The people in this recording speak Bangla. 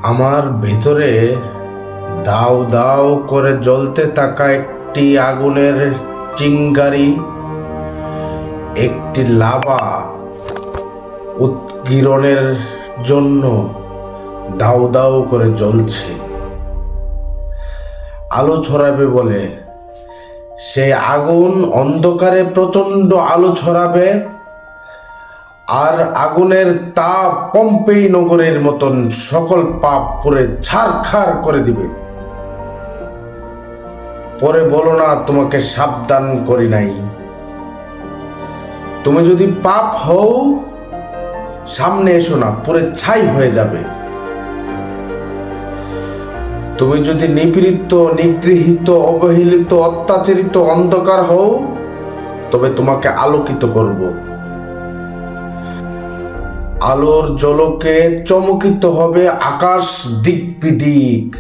আমার ভেতরে দাউ দাউ করে জ্বলতে থাকা একটি আগুনের চিঙ্গারি, একটি লাভা উৎগীরণের জন্য দাউ দাউ করে জ্বলছে। আলো ছড়াবে বলে সেই আগুন অন্ধকারে প্রচণ্ড আলো ছড়াবে, আর আগুনের তাপ পম্পেই নগরের মতন সকল পাপ পুড়ে ছারখার করে দিবে। পরে বলো না তোমাকে সাবধান করি নাই। তুমি যদি পাপ হও, সামনে এসো না, পুরে ছাই হয়ে যাবে। তুমি যদি নিপীড়িত, নিগৃহীত, অবহেলিত, অত্যাচারিত, অন্ধকার হও, তবে তোমাকে আলোকিত করব। আলোর ঝলকে চমকিত হবে আকাশ দিক বিদিক।